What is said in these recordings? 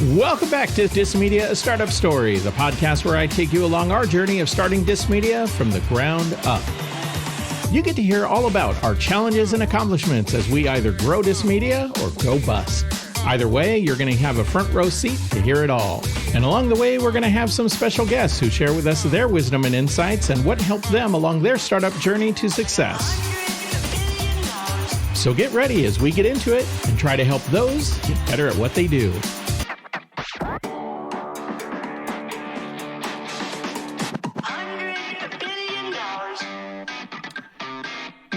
Welcome back to Dis Media, a startup story, the podcast where I take you along our journey of starting Dis Media from the ground up. You get to hear all about our challenges and accomplishments as we either grow Dis Media or go bust. Either way, you're going to have a front row seat to hear it all. And along the way, we're going to have some special guests who share with us their wisdom and insights and what helped them along their startup journey to success. So get ready as we get into it and try to help those get better at what they do.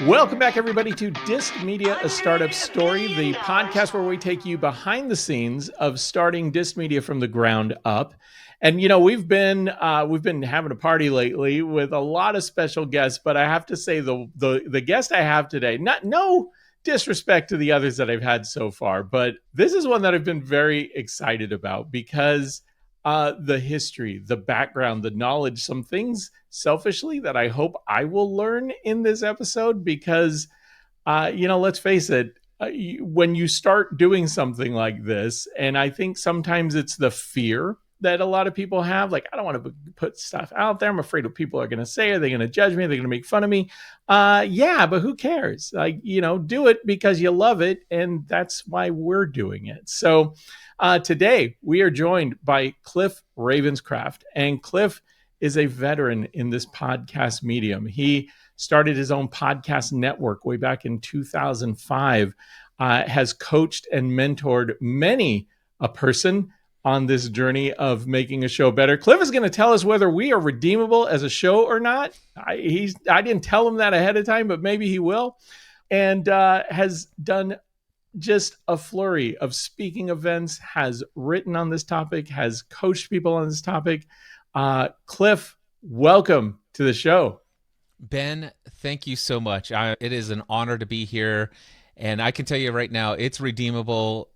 Welcome back, everybody, to Dis Media, a startup story, the podcast where we take you behind the scenes of starting Dis Media from the ground up. And, you know, we've been having a party lately with a lot of special guests, but I have to say the guest I have today, no disrespect to the others that I've had so far, but this is one that I've been very excited about because the history, the background, the knowledge, some things selfishly that I hope I will learn in this episode because, let's face it, when you start doing something like this, and I think sometimes it's the fear that a lot of people have, like, I don't want to put stuff out there. I'm afraid what people are going to say. Are they going to judge me? Are they going to make fun of me? Yeah, but who cares? Like, do it because you love it. And that's why we're doing it. So today we are joined by Cliff Ravenscraft, and Cliff is a veteran in this podcast medium. He started his own podcast network way back in 2005, has coached and mentored many a person on this journey of making a show better. Cliff is going to tell us whether we are redeemable as a show or not. I didn't tell him that ahead of time, but maybe he will. And has done just a flurry of speaking events, has written on this topic, has coached people on this topic. Cliff, welcome to the show. Ben, thank you so much. It is an honor to be here. And I can tell you right now, it's redeemable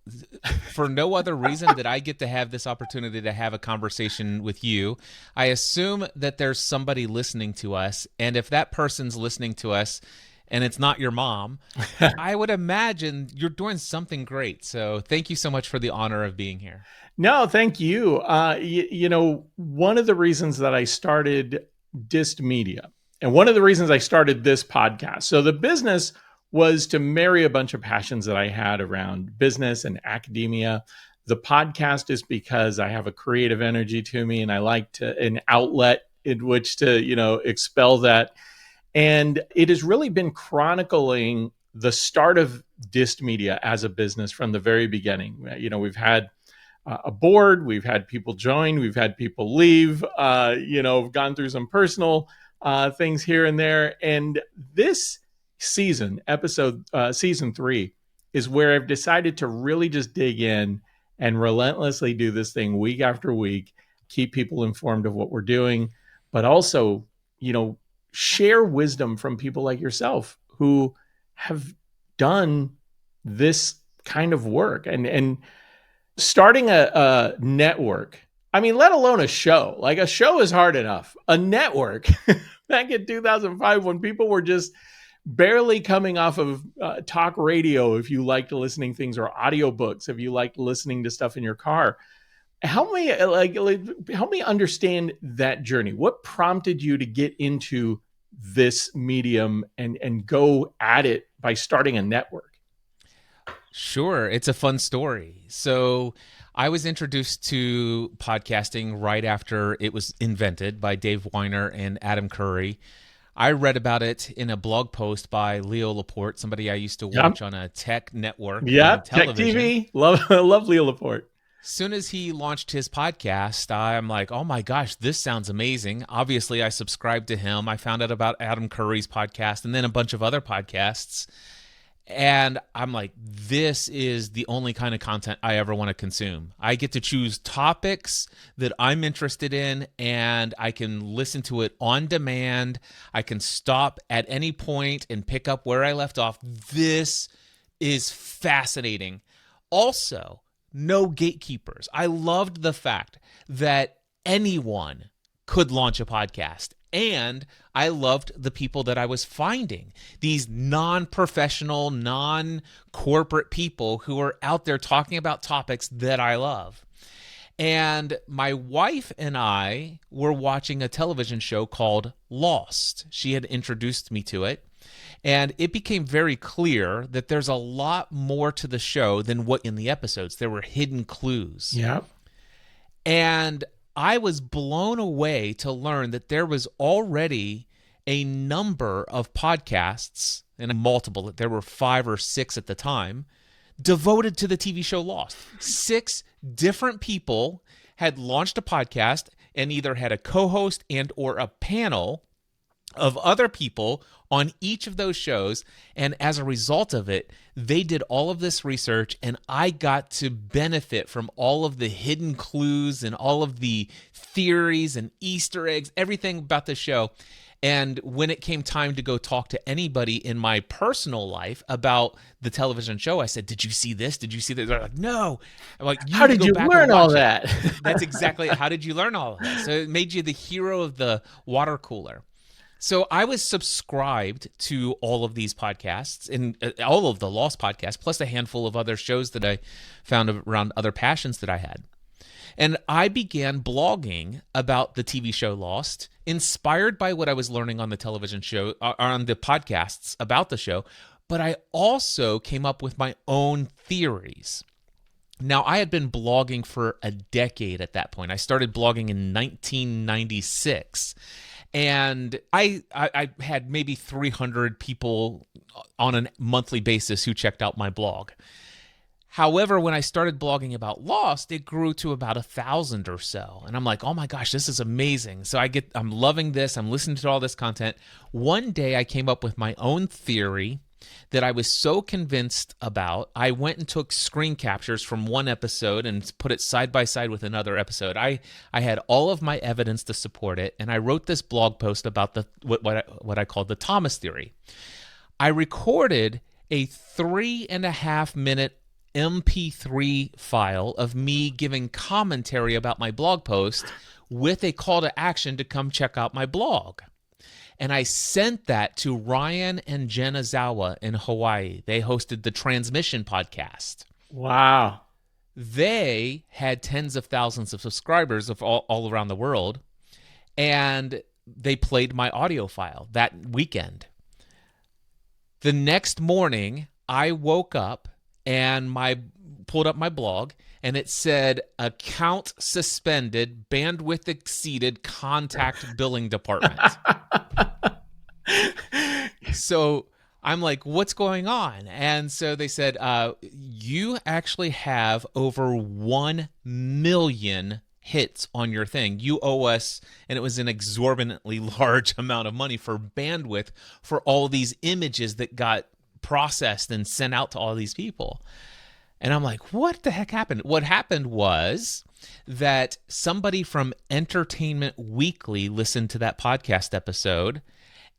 for no other reason that I get to have this opportunity to have a conversation with you. I assume that there's somebody listening to us. And if that person's listening to us and it's not your mom, I would imagine you're doing something great. So thank you so much for the honor of being here. No, thank you. One of the reasons that I started Dis Media, and one of the reasons I started this podcast, so the business was to marry a bunch of passions that I had around business and academia. The podcast is because I have a creative energy to me and I like an outlet in which to, expel that. And it has really been chronicling the start of Dis Media as a business from the very beginning. We've had a board, we've had people join, we've had people leave, gone through some personal things here and there. And this season 3 is where I've decided to really just dig in and relentlessly do this thing week after week, keep people informed of what we're doing, but also, share wisdom from people like yourself who have done this kind of work and starting a network. I mean, let alone a show. Like, a show is hard enough. A network back in 2005 when people were just barely coming off of talk radio, if you liked listening things, or audiobooks, if you liked listening to stuff in your car. Help me understand that journey. What prompted you to get into this medium and go at it by starting a network? Sure. It's a fun story. So I was introduced to podcasting right after it was invented by Dave Weiner and Adam Curry. I read about it in a blog post by Leo Laporte, somebody I used to watch on a tech network. Yeah, Tech TV. Love Leo Laporte. As soon as he launched his podcast, I'm like, oh my gosh, this sounds amazing. Obviously, I subscribed to him. I found out about Adam Curry's podcast and then a bunch of other podcasts. And I'm like, this is the only kind of content I ever want to consume. I get to choose topics that I'm interested in, and I can listen to it on demand. I can stop at any point and pick up where I left off. This is fascinating. Also, no gatekeepers. I loved the fact that anyone could launch a podcast. And I loved the people that I was finding, these non-professional, non-corporate people who are out there talking about topics that I love. And my wife and I were watching a television show called Lost. She had introduced me to it. And it became very clear that there's a lot more to the show than what in the episodes. There were hidden clues. Yeah. And I was blown away to learn that there was already a number of podcasts, and multiple, there were 5 or 6 at the time, devoted to the TV show Lost. 6 different people had launched a podcast and either had a co-host and or a panel of other people on each of those shows. And as a result of it, they did all of this research, and I got to benefit from all of the hidden clues and all of the theories and Easter eggs, everything about the show. And when it came time to go talk to anybody in my personal life about the television show, I said, "Did you see this? Did you see this?" They're like, "No." I'm like, how did you learn all that? That's exactly it. How did you learn all of that? So it made you the hero of the water cooler. So I was subscribed to all of these podcasts and all of the Lost podcasts, plus a handful of other shows that I found around other passions that I had. And I began blogging about the TV show Lost, inspired by what I was learning on the television show, on the podcasts about the show. But I also came up with my own theories. Now, I had been blogging for a decade at that point. I started blogging in 1996. And I had maybe 300 people on a monthly basis who checked out my blog. However, when I started blogging about Lost, it grew to about 1,000 or so. And I'm like, oh my gosh, this is amazing. So I'm loving this. I'm listening to all this content. One day I came up with my own theory that I was so convinced about. I went and took screen captures from one episode and put it side by side with another episode. I had all of my evidence to support it, and I wrote this blog post about what I called the Thomas theory. I recorded a 3.5-minute MP3 file of me giving commentary about my blog post with a call to action to come check out my blog. And I sent that to Ryan and Jen Azawa in Hawaii. They hosted the Transmission podcast. Wow. They had tens of thousands of subscribers of all around the world, and they played my audio file that weekend. The next morning, I woke up and pulled up my blog, and it said, "Account suspended, bandwidth exceeded, contact billing department." So I'm like, what's going on? And so they said, you actually have over 1 million hits on your thing. You owe us, and it was an exorbitantly large amount of money for bandwidth for all these images that got processed and sent out to all these people. And I'm like, what the heck happened? What happened was that somebody from Entertainment Weekly listened to that podcast episode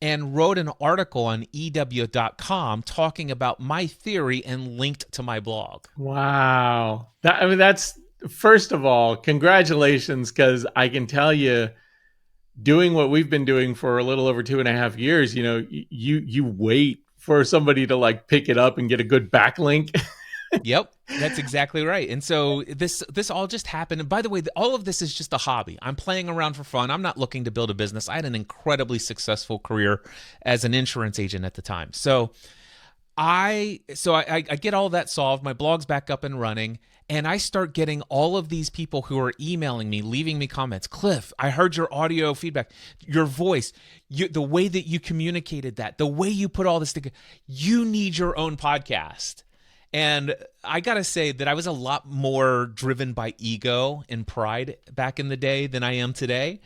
and wrote an article on EW.com talking about my theory and linked to my blog. Wow. That's, first of all, congratulations, because I can tell you, doing what we've been doing for a little over 2.5 years, you wait for somebody to like pick it up and get a good backlink. Yep, that's exactly right. And so this all just happened. And by the way, all of this is just a hobby. I'm playing around for fun. I'm not looking to build a business. I had an incredibly successful career as an insurance agent at the time. So I get all that solved. My blog's back up and running. And I start getting all of these people who are emailing me, leaving me comments. "Cliff, I heard your audio feedback, your voice, the way that you communicated that, the way you put all this together. You need your own podcast." And I got to say that I was a lot more driven by ego and pride back in the day than I am today.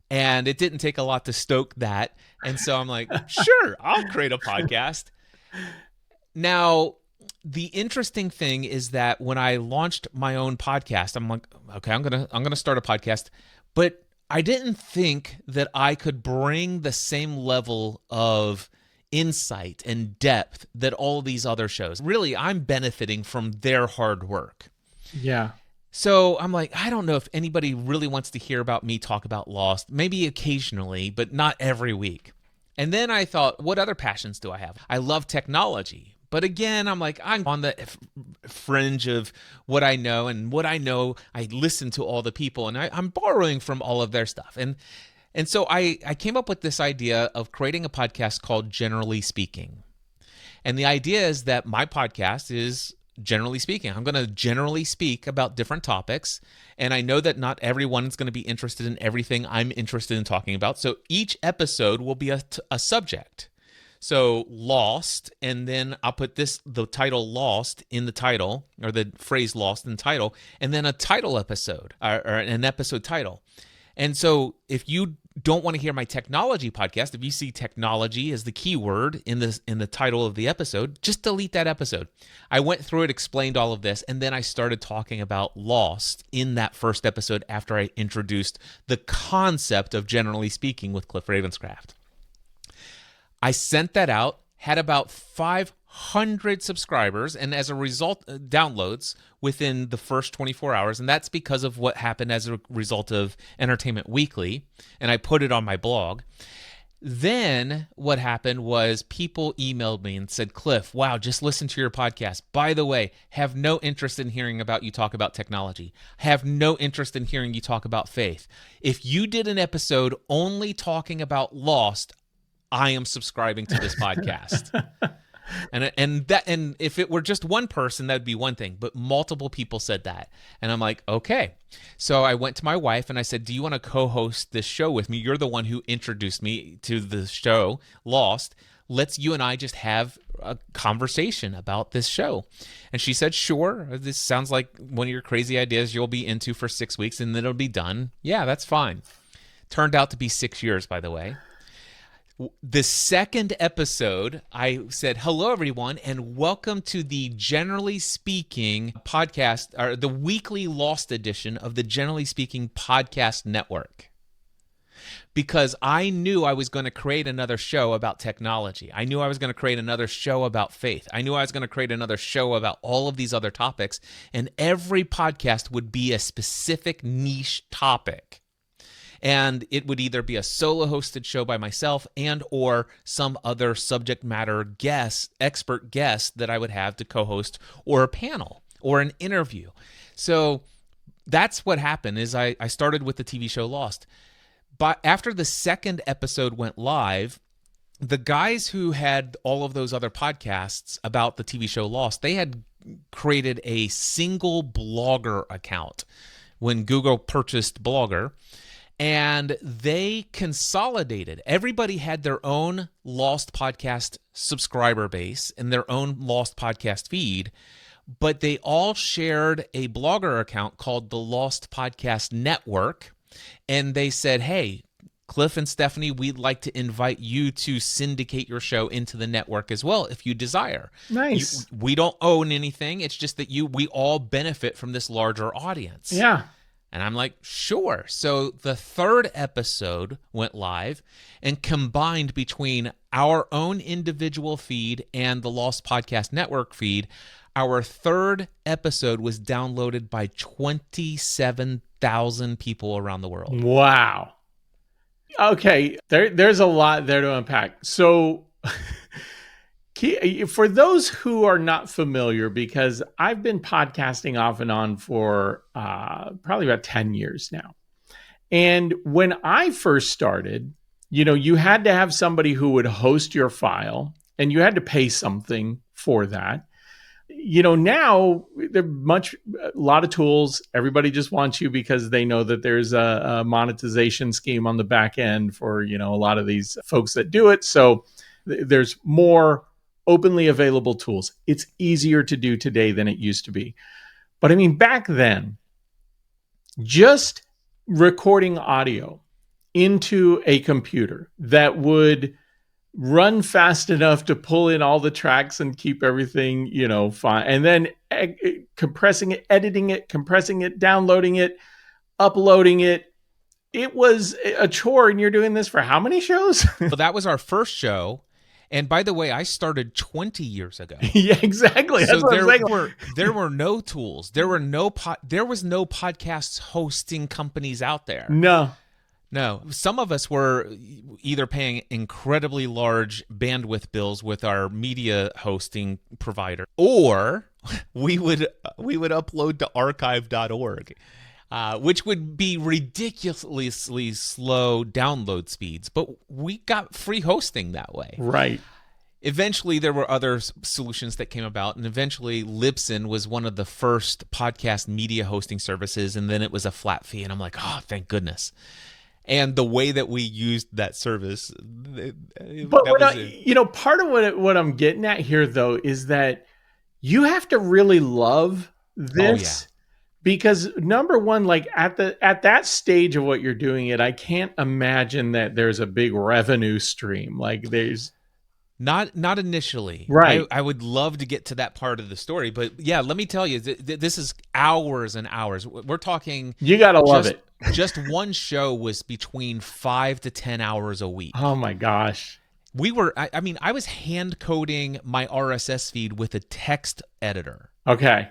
And it didn't take a lot to stoke that. And so I'm like, sure, I'll create a podcast. Now, the interesting thing is that when I launched my own podcast, I'm like, okay, I'm gonna start a podcast. But I didn't think that I could bring the same level of insight and depth that all these other shows. Really, I'm benefiting from their hard work. Yeah. So I'm like, I don't know if anybody really wants to hear about me talk about Lost. Maybe occasionally, but not every week. And then I thought, what other passions do I have? I love technology, But again, I'm like, I'm on the fringe of what I know, and what I know, I listen to all the people, and I'm borrowing from all of their stuff. And so I came up with this idea of creating a podcast called Generally Speaking. And the idea is that my podcast is generally speaking. I'm going to generally speak about different topics. And I know that not everyone is going to be interested in everything I'm interested in talking about. So each episode will be a subject. So Lost, and then I'll put the title Lost in the title, or the phrase Lost in the title, and then a title episode, or an episode title. And so if you don't want to hear my technology podcast, if you see technology as the keyword in the title of the episode, just delete that episode. I went through it, explained all of this, and then I started talking about Lost in that first episode after I introduced the concept of Generally Speaking with Cliff Ravenscraft. I sent that out, had about 500 subscribers, and as a result, downloads within the first 24 hours. And that's because of what happened as a result of Entertainment Weekly. And I put it on my blog. Then what happened was people emailed me and said, Cliff, wow, just listen to your podcast. By the way, have no interest in hearing about you talk about technology. Have no interest in hearing you talk about faith. If you did an episode only talking about Lost, I am subscribing to this podcast. And if it were just one person, that'd be one thing, but multiple people said that. And I'm like, okay. So I went to my wife and I said, do you want to co-host this show with me? You're the one who introduced me to the show, Lost. Let's you and I just have a conversation about this show. And she said, sure. This sounds like one of your crazy ideas you'll be into for 6 weeks and then it'll be done. Yeah, that's fine. Turned out to be 6 years, by the way. The second episode, I said, hello, everyone, and welcome to the Generally Speaking podcast, or the weekly Lost edition of the Generally Speaking podcast network. Because I knew I was going to create another show about technology. I knew I was going to create another show about faith. I knew I was going to create another show about all of these other topics. And every podcast would be a specific niche topic. And it would either be a solo hosted show by myself and or some other subject matter expert guest that I would have to co-host, or a panel or an interview. So that's what happened is I started with the TV show Lost. But after the second episode went live, the guys who had all of those other podcasts about the TV show Lost, they had created a single Blogger account when Google purchased Blogger. And they consolidated. Everybody had their own Lost podcast subscriber base and their own Lost podcast feed, but they all shared a Blogger account called the Lost Podcast Network. And they said, hey, Cliff and Stephanie, we'd like to invite you to syndicate your show into the network as well if you desire. Nice. We don't own anything. It's just that we all benefit from this larger audience. Yeah. And I'm like, sure. So the third episode went live, and combined between our own individual feed and the Lost Podcast Network feed, our third episode was downloaded by 27,000 people around the world. Wow. Okay, there's a lot there to unpack. So for those who are not familiar, because I've been podcasting off and on for probably about 10 years now. And when I first started, you had to have somebody who would host your file, and you had to pay something for that. Now there are a lot of tools. Everybody just wants you because they know that there's a monetization scheme on the back end for, a lot of these folks that do it. So there's more openly available tools. It's easier to do today than it used to be. But I mean, back then, just recording audio into a computer that would run fast enough to pull in all the tracks and keep everything, fine. And then compressing it, editing it, compressing it, downloading it, uploading it. It was a chore. And you're doing this for how many shows? Well, that was our first show. And by the way, I started 20 years ago. Yeah, exactly. That's so what I'm saying. there were no tools. There was no podcasts hosting companies out there. No. No, some of us were either paying incredibly large bandwidth bills with our media hosting provider, or we would upload to archive.org, which would be ridiculously slow download speeds. But we got free hosting that way. Right. Eventually, there were other solutions that came about, and eventually Libsyn was one of the first podcast media hosting services, and then it was a flat fee, and I'm like, oh, thank goodness. And the way that we used that service, part of what I'm getting at here, though, is that you have to really love this, because number one, like at that stage of what you're doing it, I can't imagine that there's a big revenue stream. Like there's not initially. Right. I would love to get to that part of the story, but yeah, let me tell you, this is hours and hours. We're talking. You gotta love it. Just one show was between 5 to 10 hours a week. Oh my gosh. I was hand coding my RSS feed with a text editor. Okay.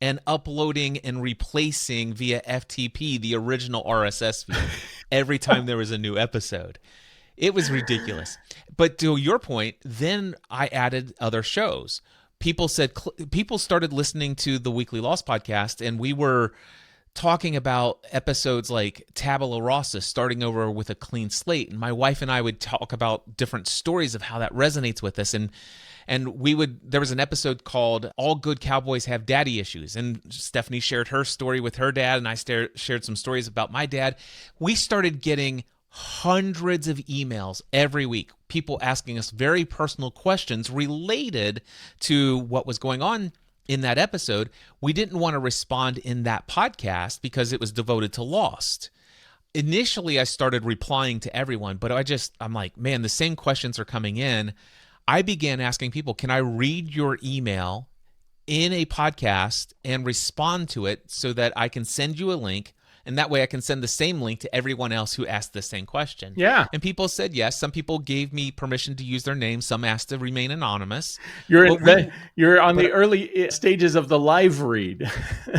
And uploading and replacing via FTP the original RSS feed every time there was a new episode. It was ridiculous. But to your point, then I added other shows. People started listening to the Weekly Lost podcast, and we were talking about episodes like Tabula Rasa, starting over with a clean slate. And my wife and I would talk about different stories of how that resonates with us. And there was an episode called All Good Cowboys Have Daddy Issues. And Stephanie shared her story with her dad, and I shared some stories about my dad. We started getting hundreds of emails every week, people asking us very personal questions related to what was going on in that episode. We didn't want to respond in that podcast because it was devoted to Lost. Initially, I started replying to everyone, but I'm like, man, the same questions are coming in. I began asking people, can I read your email in a podcast and respond to it so that I can send you a link? And that way I can send the same link to everyone else who asked the same question. Yeah. And people said yes. Some people gave me permission to use their name. Some asked to remain anonymous. You're on the early stages of the live read.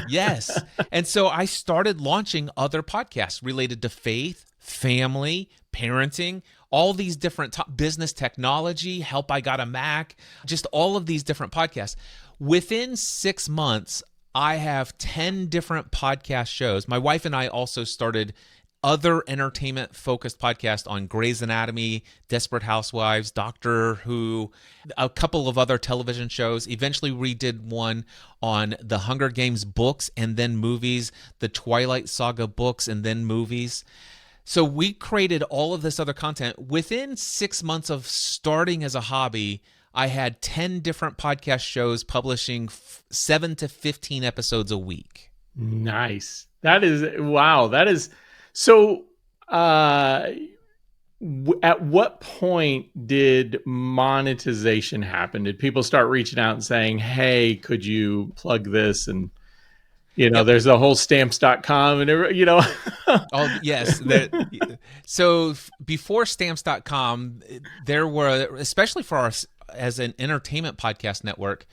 Yes. And so I started launching other podcasts related to faith, family, parenting, all these different business technology, Help I Got a Mac, just all of these different podcasts. Within 6 months, I have 10 different podcast shows. My wife and I also started other entertainment-focused podcasts on Grey's Anatomy, Desperate Housewives, Doctor Who, a couple of other television shows. Eventually, we did one on the Hunger Games books and then movies, the Twilight Saga books and then movies. So we created all of this other content. Within 6 months of starting as a hobby, I had 10 different podcast shows publishing 7 to 15 episodes a week. Nice. That is, wow. That is, so at what point did monetization happen? Did people start reaching out and saying, hey, could you plug this? And, there's the whole stamps.com and, Oh, yes. So before stamps.com, there were, especially for us as an entertainment podcast network,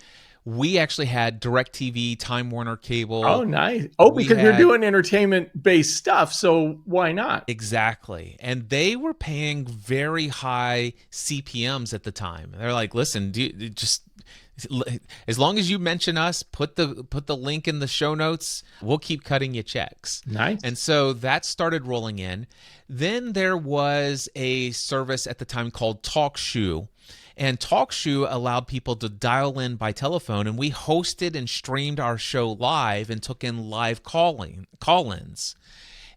we actually had DirecTV, Time Warner Cable. Oh, nice. Oh, because you're doing entertainment-based stuff, so why not? Exactly. And they were paying very high CPMs at the time. They're like, listen, as long as you mention us, put the link in the show notes, we'll keep cutting you checks. Nice. And so that started rolling in. Then there was a service at the time called TalkShoe. And TalkShoe allowed people to dial in by telephone, and we hosted and streamed our show live and took in live call-ins.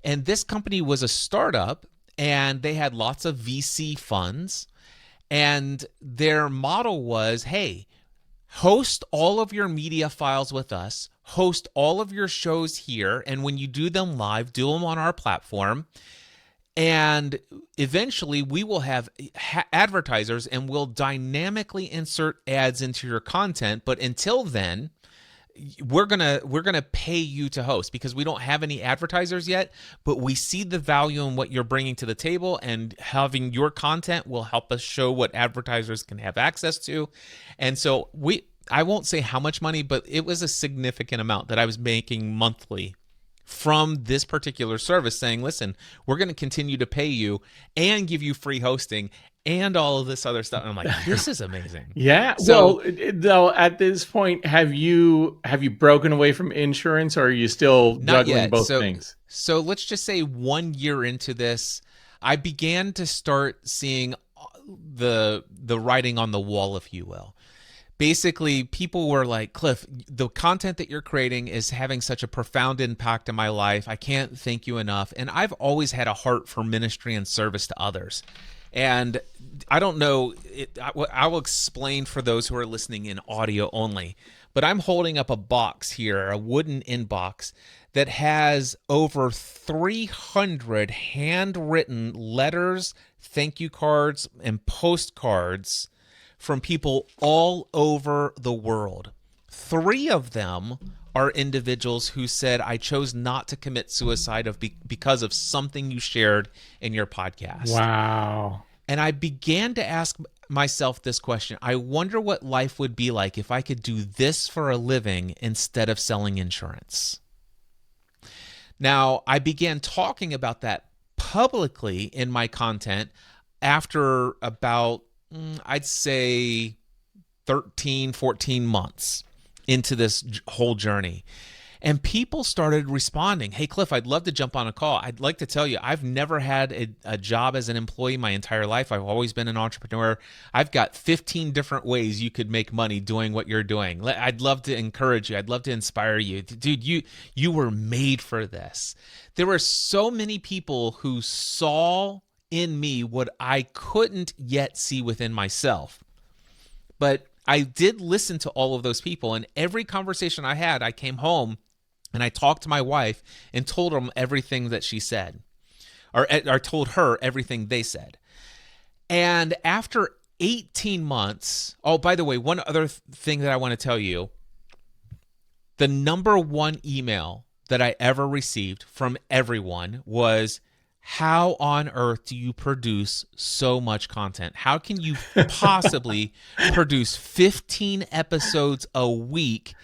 And this company was a startup, and they had lots of VC funds. And their model was, hey, host all of your media files with us, host all of your shows here, and when you do them live, do them on our platform. And eventually we will have advertisers and we'll dynamically insert ads into your content. But until then, we're gonna pay you to host because we don't have any advertisers yet, but we see the value in what you're bringing to the table, and having your content will help us show what advertisers can have access to. And so I won't say how much money, but it was a significant amount that I was making monthly from this particular service saying, listen, we're going to continue to pay you and give you free hosting and all of this other stuff. And I'm like, this is amazing. Yeah. So Well, though, at this point, have you broken away from insurance, or are you still not juggling yet. both So things? so let's just say 1 year into this, I began to start seeing the writing on the wall, if you will. Basically, people were like, Cliff, the content that you're creating is having such a profound impact in my life. I can't thank you enough. And I've always had a heart for ministry and service to others. And I don't know, I will explain for those who are listening in audio only, but I'm holding up a box here, a wooden inbox that has over 300 handwritten letters, thank you cards, and postcards from people all over the world. 3 of them are individuals who said, I chose not to commit suicide because of something you shared in your podcast. Wow. And I began to ask myself this question. I wonder what life would be like if I could do this for a living instead of selling insurance. Now, I began talking about that publicly in my content after about, I'd say 13, 14 months into this whole journey. And people started responding. Hey, Cliff, I'd love to jump on a call. I'd like to tell you, I've never had a job as an employee my entire life. I've always been an entrepreneur. I've got 15 different ways you could make money doing what you're doing. I'd love to encourage you. I'd love to inspire you. Dude, you were made for this. There were so many people who saw in me what I couldn't yet see within myself. But I did listen to all of those people, and every conversation I had, I came home and I talked to my wife and told them everything that she said, or told her everything they said. And after 18 months, oh, by the way, one other thing that I want to tell you, the number one email that I ever received from everyone was, how on earth do you produce so much content? How can you possibly produce 15 episodes a week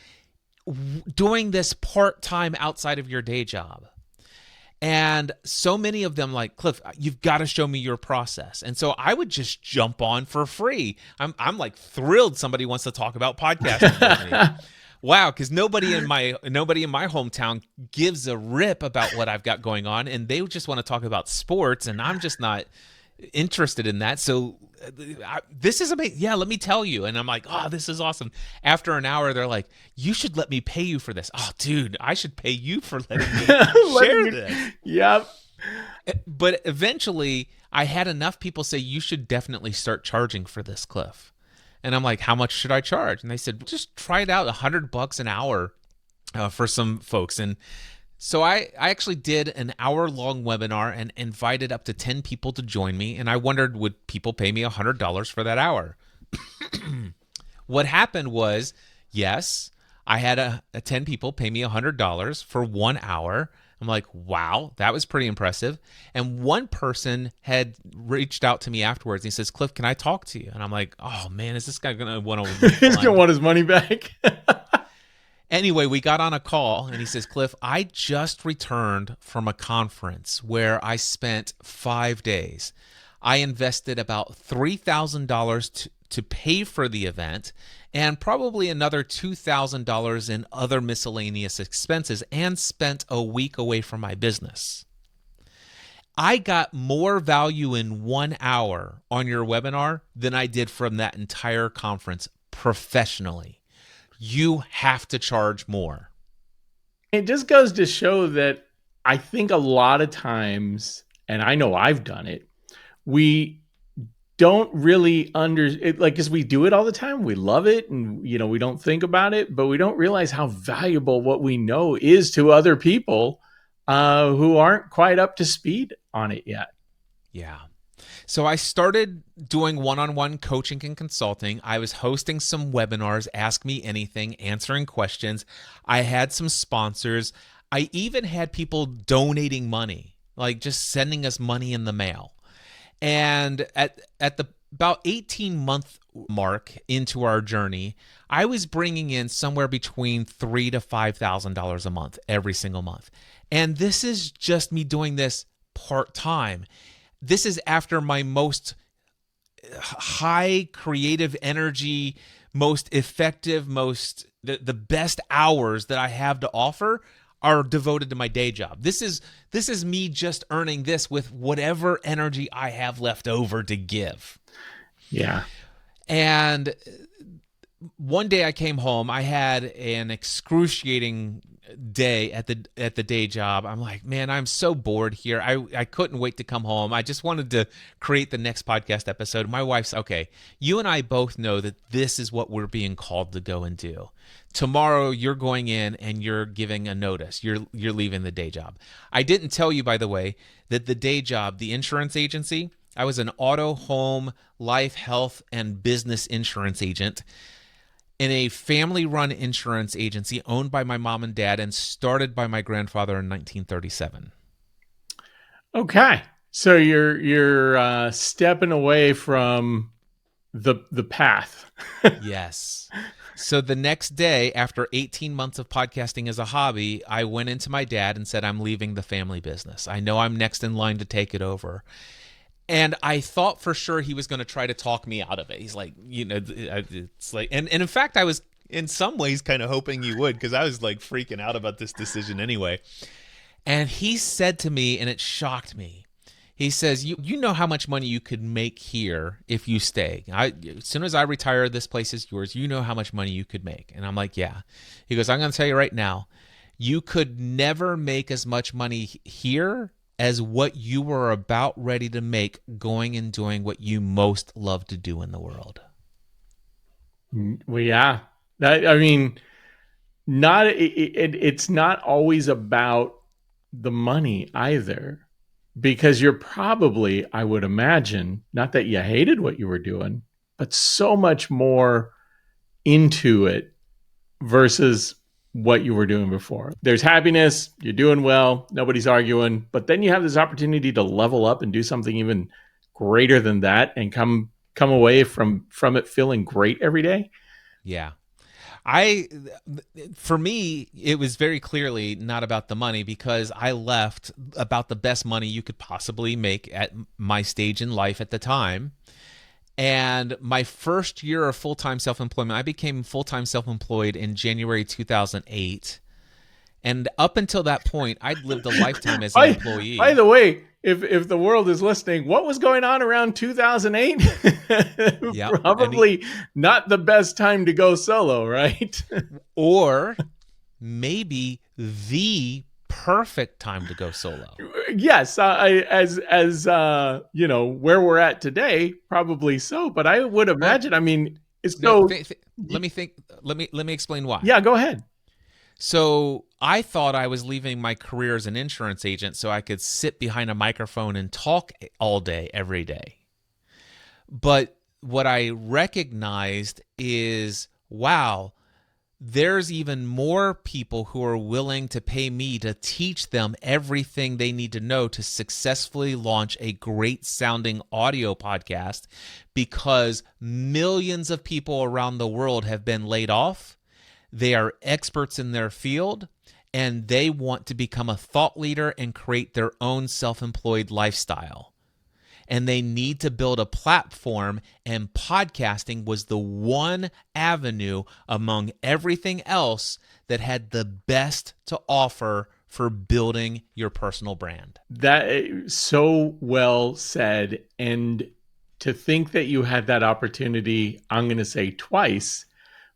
doing this part-time outside of your day job? And so many of them like, Cliff, you've got to show me your process. And so I would just jump on for free. I'm like thrilled somebody wants to talk about podcasting with me. Wow, because nobody in my hometown gives a rip about what I've got going on, and they just want to talk about sports, and I'm just not interested in that. So this is amazing. Yeah, let me tell you. And I'm like, oh, this is awesome. After an hour, they're like, you should let me pay you for this. Oh, dude, I should pay you for letting me share this. Yep. But eventually, I had enough people say, you should definitely start charging for this, Cliff. And I'm like, how much should I charge? And they said, just try it out, $100 an hour for some folks. And so I actually did an hour-long webinar and invited up to 10 people to join me. And I wondered, would people pay me $100 for that hour? What happened was, yes, I had 10 people pay me $100 for 1 hour. I'm like, wow, that was pretty impressive. And one person had reached out to me afterwards. And he says, Cliff, can I talk to you? And I'm like, oh, man, is this guy going to want to? He's going to want his money back. Anyway, we got on a call and he says, Cliff, I just returned from a conference where I spent 5 days. I invested about $3,000 to pay for the event and probably another $2,000 in other miscellaneous expenses and spent a week away from my business. I got more value in 1 hour on your webinar than I did from that entire conference professionally. You have to charge more. It just goes to show that I think a lot of times, and I know I've done it, we don't really because we do it all the time. We love it, and we don't think about it, but we don't realize how valuable what we know is to other people who aren't quite up to speed on it yet. Yeah. So I started doing one-on-one coaching and consulting. I was hosting some webinars, Ask Me Anything, answering questions. I had some sponsors. I even had people donating money, like just sending us money in the mail. And at the about 18-month mark into our journey, I was bringing in somewhere between $3,000 to $5,000 a month every single month. And this is just me doing this part-time. This is after my most high creative energy, most effective, the best hours that I have to offer are devoted to my day job. This is me just earning this with whatever energy I have left over to give. Yeah. And one day I came home. I had an excruciating day at the day job. I'm like, man, I'm so bored here. I couldn't wait to come home. I just wanted to create the next podcast episode. My wife's, okay, you and I both know that this is what we're being called to go and do. Tomorrow you're going in and you're giving a notice. You're leaving the day job. I didn't tell you, by the way, that the day job, the insurance agency, I was an auto, home, life, health, and business insurance agent in a family-run insurance agency owned by my mom and dad and started by my grandfather in 1937. Okay. So you're stepping away from the path. Yes. So the next day, after 18 months of podcasting as a hobby, I went into my dad and said, I'm leaving the family business. I know I'm next in line to take it over. And I thought for sure he was going to try to talk me out of it. He's like, it's like, and in fact, I was in some ways kind of hoping he would, because I was like freaking out about this decision anyway. And he said to me, and it shocked me, he says, you know how much money you could make here if you stay. As soon as I retire, this place is yours. You know how much money you could make. And I'm like, yeah. He goes, I'm going to tell you right now, you could never make as much money here as what you were about ready to make going and doing what you most love to do in the world. Well, yeah. It's not always about the money either, because you're probably, I would imagine, not that you hated what you were doing, but so much more into it versus what you were doing before. There's happiness, you're doing well, nobody's arguing, but then you have this opportunity to level up and do something even greater than that and come away from it feeling great every day. Yeah. For me, it was very clearly not about the money, because I left about the best money you could possibly make at my stage in life at the time. And my first year of full-time self-employment, I became full-time self-employed in January 2008. And up until that point, I'd lived a lifetime as an employee. By the way, if the world is listening, what was going on around 2008? Yep. Probably not the best time to go solo, right? Or maybe the perfect time to go solo. Yes, as where we're at today, probably so. But I would imagine. Let me explain why. Yeah, go ahead. So I thought I was leaving my career as an insurance agent so I could sit behind a microphone and talk all day, every day. But what I recognized is, wow, there's even more people who are willing to pay me to teach them everything they need to know to successfully launch a great sounding audio podcast, because millions of people around the world have been laid off. They are experts in their field, and they want to become a thought leader and create their own self-employed lifestyle. And they need to build a platform, and podcasting was the one avenue among everything else that had the best to offer for building your personal brand. That is so well said. And to think that you had that opportunity, I'm going to say twice,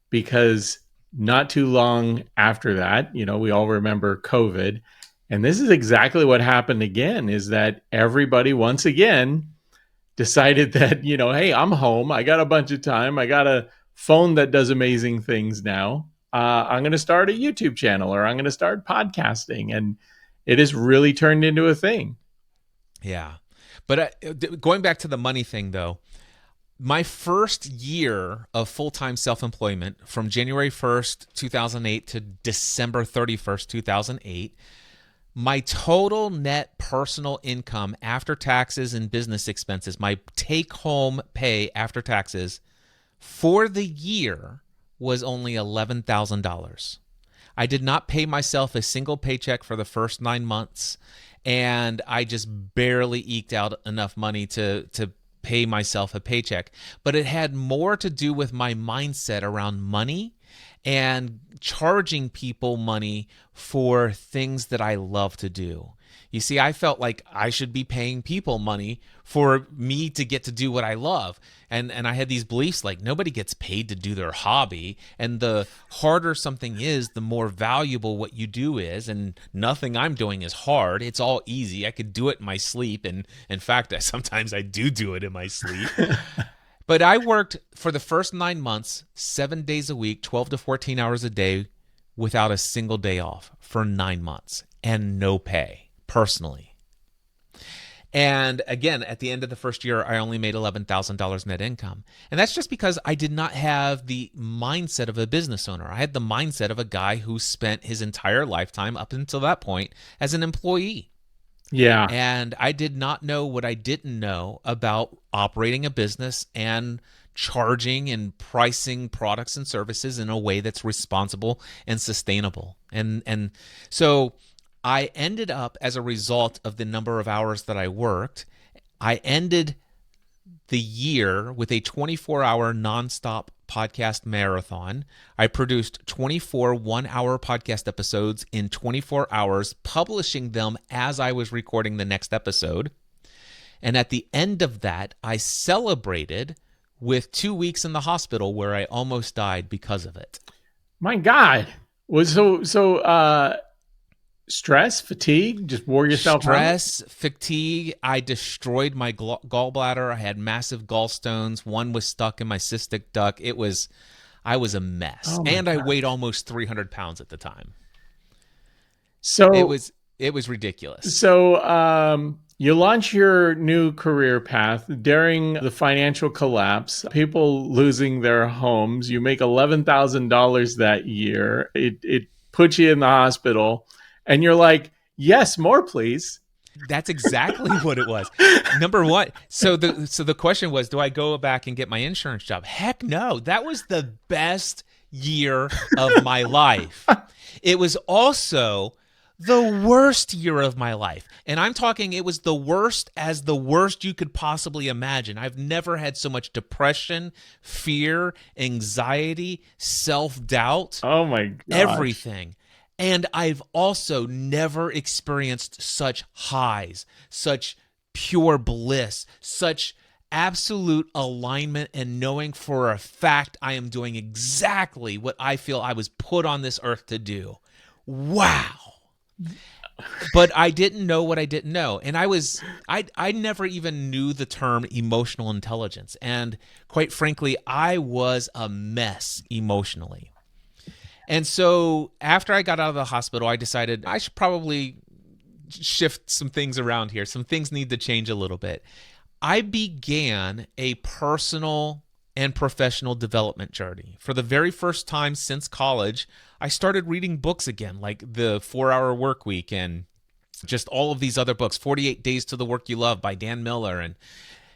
because not too long after that, we all remember COVID. And this is exactly what happened again, is that everybody once again decided that, hey, I'm home. I got a bunch of time. I got a phone that does amazing things now. I'm going to start a YouTube channel, or I'm going to start podcasting. And it has really turned into a thing. Yeah. But going back to the money thing, though, my first year of full-time self-employment, from January 1st, 2008 to December 31st, 2008, My total net personal income after taxes and business expenses, my take home pay after taxes for the year was only $11,000. I did not pay myself a single paycheck for the first 9 months, and I just barely eked out enough money to pay myself a paycheck. But it had more to do with my mindset around money and charging people money for things that I love to do. You see, I felt like I should be paying people money for me to get to do what I love. And I had these beliefs like nobody gets paid to do their hobby. And the harder something is, the more valuable what you do is. And nothing I'm doing is hard. It's all easy. I could do it in my sleep. And in fact, sometimes I do it in my sleep. But I worked for the first 9 months, 7 days a week, 12 to 14 hours a day without a single day off for 9 months and no pay personally. And again, at the end of the first year, I only made $11,000 net income. And that's just because I did not have the mindset of a business owner. I had the mindset of a guy who spent his entire lifetime up until that point as an employee. Yeah. And I did not know what I didn't know about operating a business and charging and pricing products and services in a way that's responsible and sustainable. And so I ended up, as a result of the number of hours that I worked, I ended the year with a 24-hour nonstop podcast marathon. I produced 24 one-hour podcast episodes in 24 hours, publishing them as I was recording the next episode. And at the end of that, I celebrated with 2 weeks in the hospital where I almost died because of it. My God. Was stress, fatigue, just wore yourself out? Stress, fatigue. I destroyed my gallbladder. I had massive gallstones. One was stuck in my cystic duct. I was a mess. And I weighed almost 300 pounds at the time. So it was ridiculous. So you launch your new career path during the financial collapse, people losing their homes. You make $11,000 that year. It puts you in the hospital. And you're like, yes, more, please. That's exactly what it was. Number one. So the question was, do I go back and get my insurance job? Heck no. That was the best year of my life. It was also the worst year of my life. And I'm talking, it was the worst as the worst you could possibly imagine. I've never had so much depression, fear, anxiety, self-doubt. Oh my God. Everything. And I've also never experienced such highs, such pure bliss, such absolute alignment and knowing for a fact I am doing exactly what I feel I was put on this earth to do. Wow. But I didn't know what I didn't know. And I never even knew the term emotional intelligence. And quite frankly, I was a mess emotionally. And so after I got out of the hospital, I decided I should probably shift some things around here. Some things need to change a little bit. I began a personal and professional development journey. For the very first time since college, I started reading books again, like The 4-Hour Workweek and just all of these other books, 48 Days to the Work You Love by Dan Miller.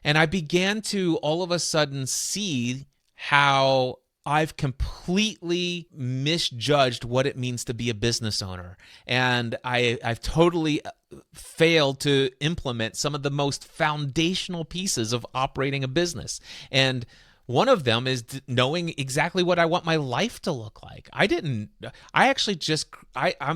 And I began to all of a sudden see how I've completely misjudged what it means to be a business owner. And I've totally failed to implement some of the most foundational pieces of operating a business. And one of them is knowing exactly what I want my life to look like. I'm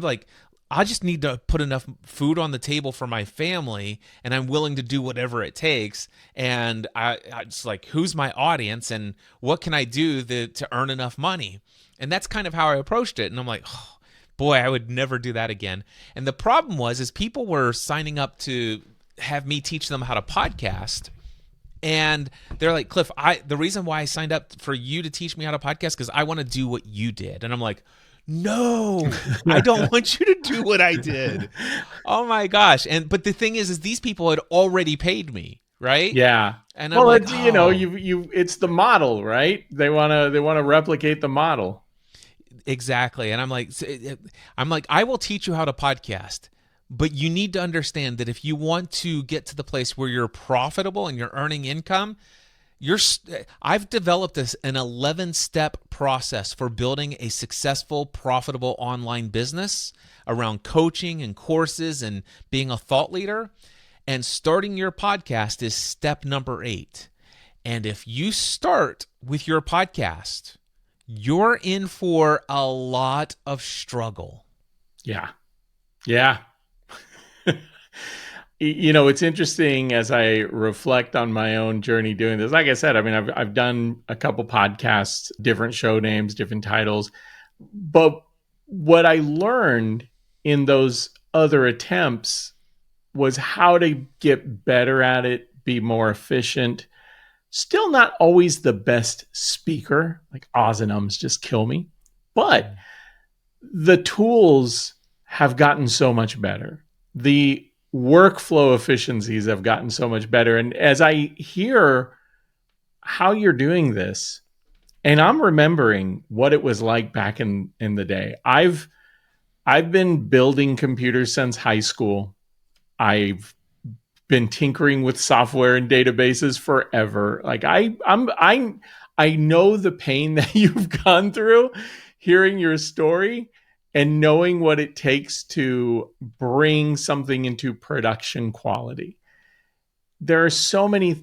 like, I just need to put enough food on the table for my family, and I'm willing to do whatever it takes. And I just like, who's my audience and what can I do to earn enough money? And that's kind of how I approached it. And I'm like, oh, boy, I would never do that again. And the problem is people were signing up to have me teach them how to podcast. And they're like, Cliff, the reason why I signed up for you to teach me how to podcast because I want to do what you did. And I'm like, no, I don't want you to do what I did. Oh my gosh. But the thing is these people had already paid me, right? Yeah. And I'm like, it's the model, right? They want to replicate the model. Exactly. And I'm like, I will teach you how to podcast, But you need to understand that if you want to get to the place where you're profitable and you're earning income, I've developed an 11-step process for building a successful, profitable online business around coaching and courses and being a thought leader. And starting your podcast is step number 8. And if you start with your podcast, you're in for a lot of struggle. Yeah. Yeah. It's interesting as I reflect on my own journey doing this. Like I said, I mean, I've done a couple podcasts, different show names, different titles. But what I learned in those other attempts was how to get better at it, be more efficient. Still not always the best speaker, like ahs and ums just kill me. But the tools have gotten so much better. The workflow efficiencies have gotten so much better. And as I hear how you're doing this, and I'm remembering what it was like back in the day. I've been building computers since high school. I've been tinkering with software and databases forever. Like I know the pain that you've gone through hearing your story and knowing what it takes to bring something into production quality. There are so many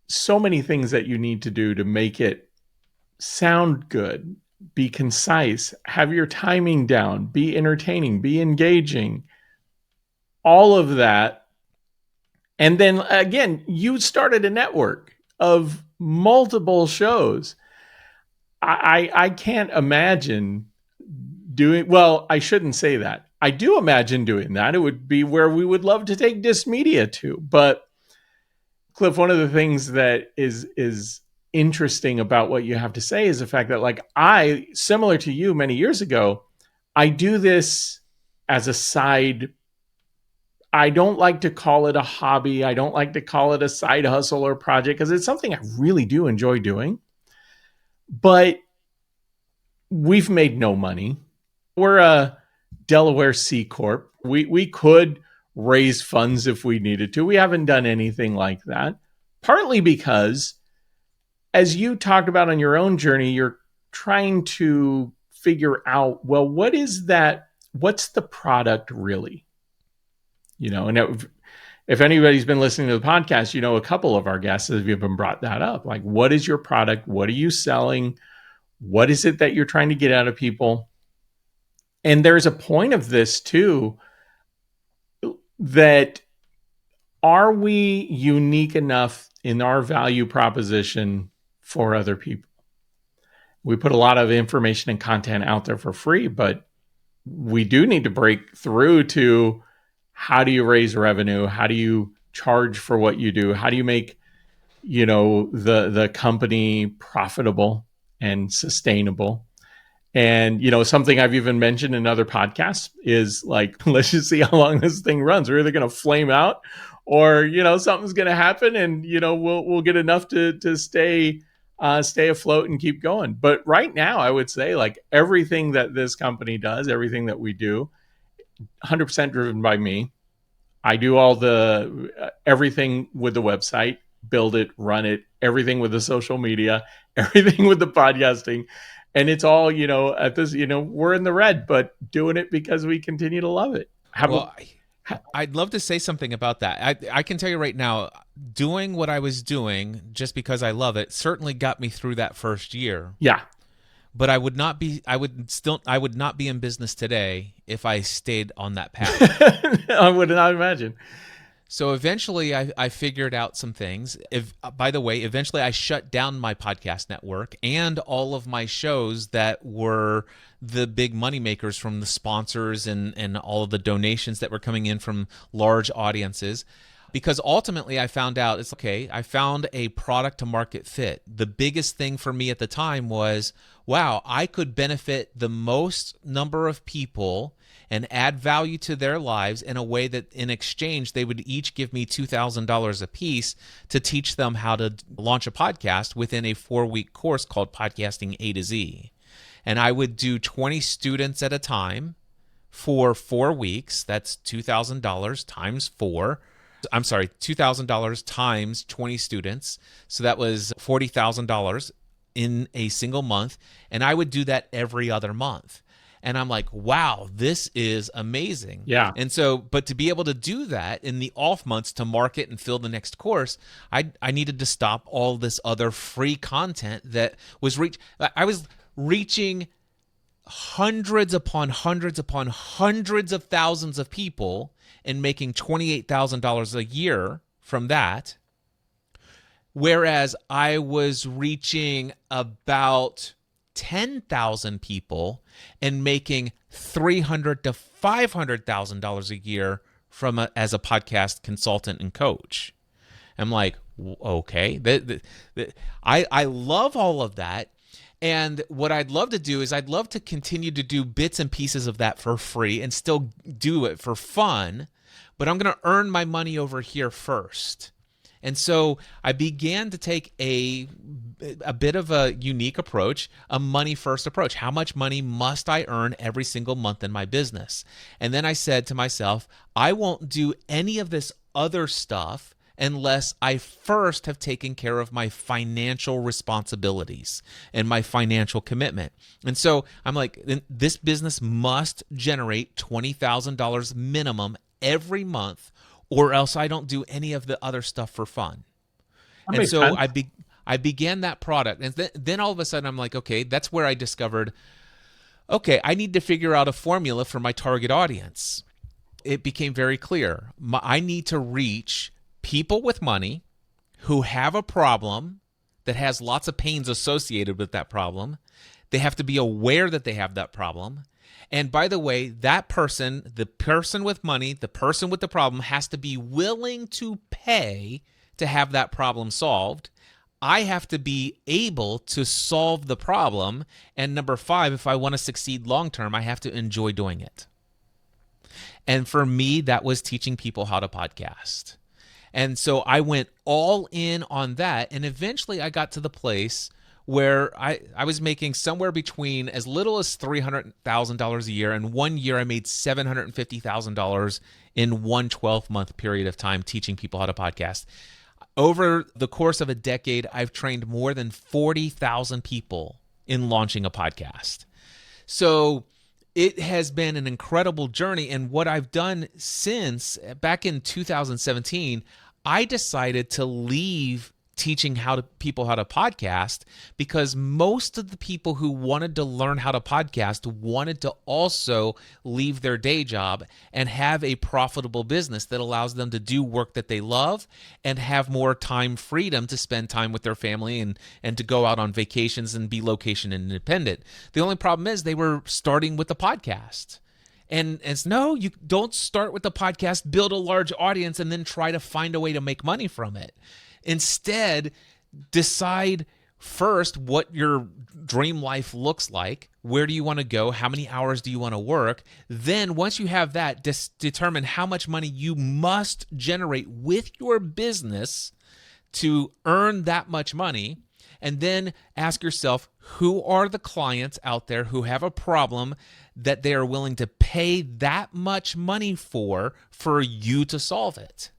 things that you need to do to make it sound good, be concise, have your timing down, be entertaining, be engaging, all of that. And then again, you started a network of multiple shows. I can't imagine doing, well, I shouldn't say that. I do imagine doing that. It would be where we would love to take Disc Media to. But Cliff, one of the things that is interesting about what you have to say is the fact that, like, I, similar to you many years ago, I do this as a side. I don't like to call it a hobby. I don't like to call it a side hustle or project because it's something I really do enjoy doing. But we've made no money. We're a Delaware C Corp. We could raise funds if we needed to. We haven't done anything like that. Partly because, as you talked about on your own journey, you're trying to figure out, well, what is that? What's the product really? And if anybody's been listening to the podcast, a couple of our guests have even brought that up. Like, what is your product? What are you selling? What is it that you're trying to get out of people? And there's a point of this too, that are we unique enough in our value proposition for other people? We put a lot of information and content out there for free, but we do need to break through to how do you raise revenue? How do you charge for what you do? How do you make, the company profitable and sustainable? And, something I've even mentioned in other podcasts is like, let's just see how long this thing runs. We're either going to flame out or, something's going to happen and, we'll get enough to stay afloat and keep going. But right now, I would say, like, everything that this company does, everything that we do, 100% driven by me. I do all everything with the website, build it, run it, everything with the social media, everything with the podcasting. And it's all, at this, we're in the red, but doing it because we continue to love it. I'd love to say something about that. I can tell you right now, doing what I was doing just because I love it certainly got me through that first year. Yeah. But I would not be in business today if I stayed on that path. I would not imagine. So eventually I figured out some things. By the way, eventually I shut down my podcast network and all of my shows that were the big money makers from the sponsors and all of the donations that were coming in from large audiences. Because ultimately I found out I found a product to market fit. The biggest thing for me at the time was, wow, I could benefit the most number of people and add value to their lives in a way that in exchange they would each give me $2,000 a piece to teach them how to launch a podcast within a 4-week course called Podcasting A to Z. And I would do 20 students at a time for 4 weeks. That's $2,000 times four. I'm sorry, $2,000 times 20 students. So that was $40,000 in a single month. And I would do that every other month. And I'm like, wow, this is amazing. Yeah. And so, but to be able to do that in the off months to market and fill the next course, I needed to stop all this other free content that was I was reaching hundreds upon hundreds upon hundreds of thousands of people and making $28,000 a year from that. Whereas I was reaching about 10,000 people and making $300,000 to $500,000 a year as a podcast consultant and coach. I'm like, okay, I love all of that. And what I'd love to do is I'd love to continue to do bits and pieces of that for free and still do it for fun, but I'm going to earn my money over here first. And so I began to take a bit of a unique approach, a money first approach. How much money must I earn every single month in my business? And then I said to myself, I won't do any of this other stuff unless I first have taken care of my financial responsibilities and my financial commitment. And so I'm like, this business must generate $20,000 minimum every month, or else I don't do any of the other stuff for fun. That And makes so sense. I began that product. And then all of a sudden I'm like, okay, that's where I discovered, okay, I need to figure out a formula for my target audience. It became very clear. I need to reach people with money who have a problem that has lots of pains associated with that problem. They have to be aware that they have that problem. And by the way, that person, the person with money, the person with the problem, has to be willing to pay to have that problem solved. I have to be able to solve the problem. And number 5, if I want to succeed long term, I have to enjoy doing it. And for me, that was teaching people how to podcast. And so I went all in on that. And eventually I got to the place where I was making somewhere between as little as $300,000 a year. And 1 year I made $750,000 in one 12-month period of time teaching people how to podcast. Over the course of a decade, I've trained more than 40,000 people in launching a podcast. So it has been an incredible journey. And what I've done since, back in 2017, I decided to leave teaching people how to podcast because most of the people who wanted to learn how to podcast wanted to also leave their day job and have a profitable business that allows them to do work that they love and have more time freedom to spend time with their family and to go out on vacations and be location independent. The only problem is they were starting with the podcast. And it's no, you don't start with the podcast, build a large audience, and then try to find a way to make money from it. Instead, decide first what your dream life looks like. Where do you want to go? How many hours do you want to work? Then once you have that, determine how much money you must generate with your business to earn that much money. And then ask yourself, who are the clients out there who have a problem that they are willing to pay that much money for you to solve it?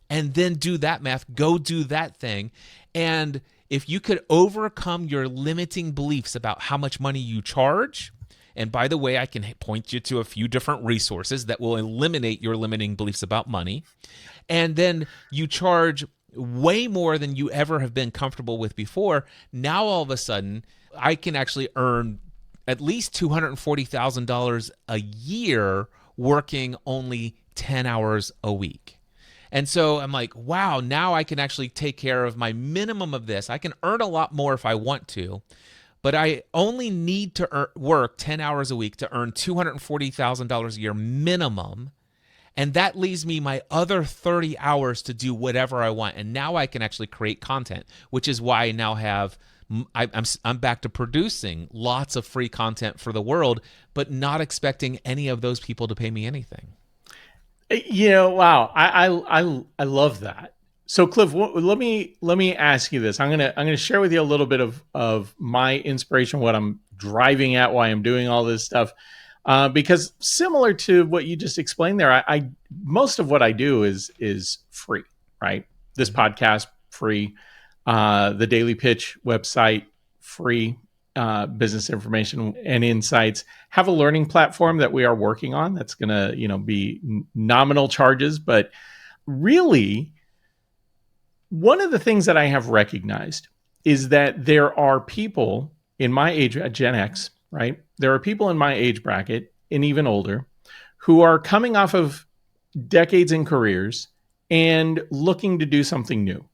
And then do that math, go do that thing. And if you could overcome your limiting beliefs about how much money you charge, and by the way, I can point you to a few different resources that will eliminate your limiting beliefs about money, and then you charge way more than you ever have been comfortable with before, now all of a sudden, I can actually earn at least $240,000 a year working only 10 hours a week. And so I'm like, wow, now I can actually take care of my minimum of this. I can earn a lot more if I want to, but I only need to work 10 hours a week to earn $240,000 a year minimum. And that leaves me my other 30 hours to do whatever I want. And now I can actually create content, which is why I now have, I'm back to producing lots of free content for the world, but not expecting any of those people to pay me anything. Wow, I love that. So, Cliff, let me ask you this. I'm gonna share with you a little bit of my inspiration, what I'm driving at, why I'm doing all this stuff. Because similar to what you just explained there, I most of what I do is free, right? This Mm-hmm. podcast free, the Daily Pitch website free, business information and insights. Have a learning platform that we are working on. That's going to be nominal charges, but really, one of the things that I have recognized is that there are people in my age, Gen X, right? There are people in my age bracket and even older who are coming off of decades in careers and looking to do something new.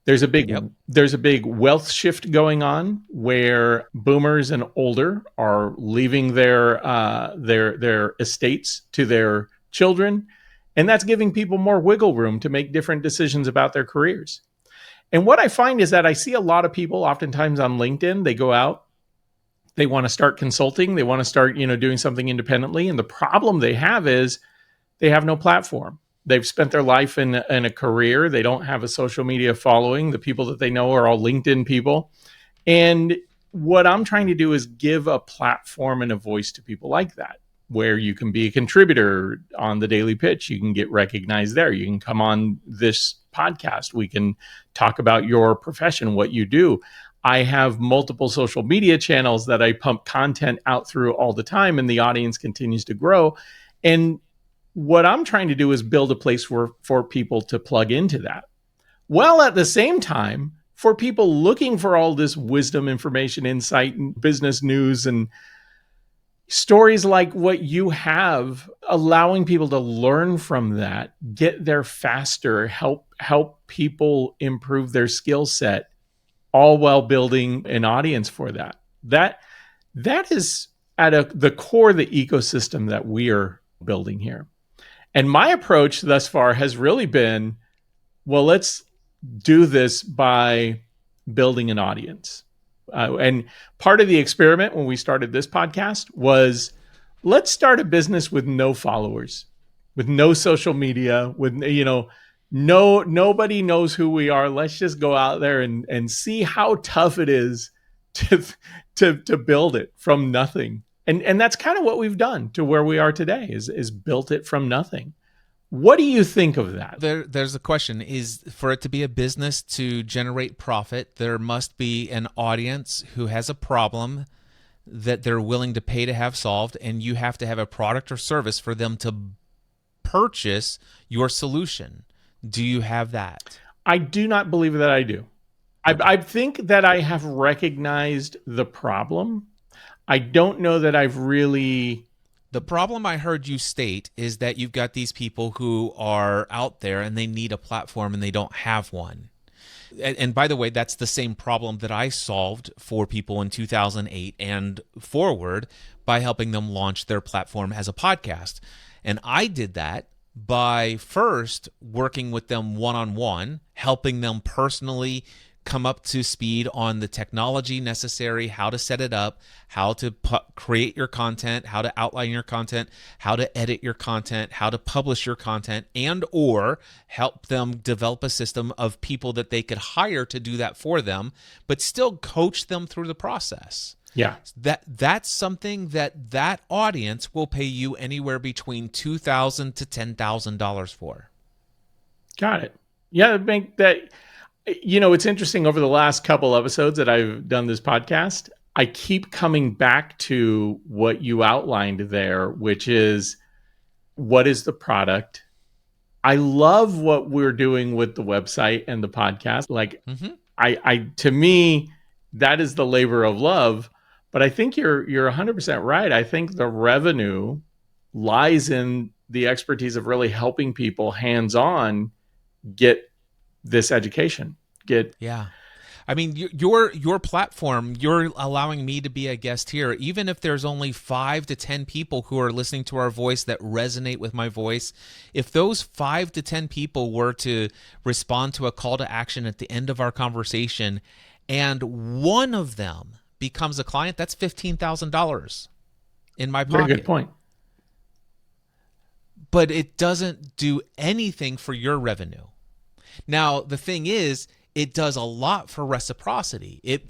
There's a big Yep. there's a big wealth shift going on where boomers and older are leaving their estates to their children, and that's giving people more wiggle room to make different decisions about their careers. And what I find is that I see a lot of people oftentimes on LinkedIn, they go out, they want to start consulting, they want to start, doing something independently. And the problem they have is they have no platform. They've spent their life in a career. They don't have a social media following. The people that they know are all LinkedIn people. And what I'm trying to do is give a platform and a voice to people like that, where you can be a contributor on the Daily Pitch. You can get recognized there. You can come on this podcast. We can talk about your profession, what you do. I have multiple social media channels that I pump content out through all the time, and the audience continues to grow. And what I'm trying to do is build a place for people to plug into that. While at the same time, for people looking for all this wisdom, information, insight, and business news and stories like what you have, allowing people to learn from that, get there faster, help people improve their skill set, all while building an audience for that. That is at the core of the ecosystem that we are building here. And my approach thus far has really been, well, let's do this by building an audience. And part of the experiment when we started this podcast was, let's start a business with no followers, with no social media, with nobody knows who we are. Let's just go out there and see how tough it is to build it from nothing. And that's kind of what we've done to where we are today is built it from nothing. What do you think of that? There's a question. Is for it to be a business to generate profit, there must be an audience who has a problem that they're willing to pay to have solved, and you have to have a product or service for them to purchase your solution. Do you have that? I do not believe that I do. Okay. I think that I have recognized the problem. I don't know that I've really... The problem I heard you state is that you've got these people who are out there and they need a platform and they don't have one. And by the way, that's the same problem that I solved for people in 2008 and forward by helping them launch their platform as a podcast. And I did that by first working with them one-on-one, helping them personally come up to speed on the technology necessary, how to set it up, how to create your content, how to outline your content, how to edit your content, how to publish your content, and or help them develop a system of people that they could hire to do that for them, but still coach them through the process. Yeah. That's something that audience will pay you anywhere between $2,000 to $10,000 for. Got it. Yeah, I think that... it's interesting, over the last couple episodes that I've done this podcast, I keep coming back to what you outlined there, which is, what is the product? I love what we're doing with the website and the podcast. Like, I to me, that is the labor of love. But I think you're 100% right. I think the revenue lies in the expertise of really helping people hands-on get this education. Yeah. I mean, your platform, you're allowing me to be a guest here. Even if there's only 5 to 10 people who are listening to our voice that resonate with my voice, if those 5 to 10 people were to respond to a call to action at the end of our conversation, and one of them becomes a client, that's $15,000 in my pocket. Very good point. But it doesn't do anything for your revenue. Now, the thing is, it does a lot for reciprocity.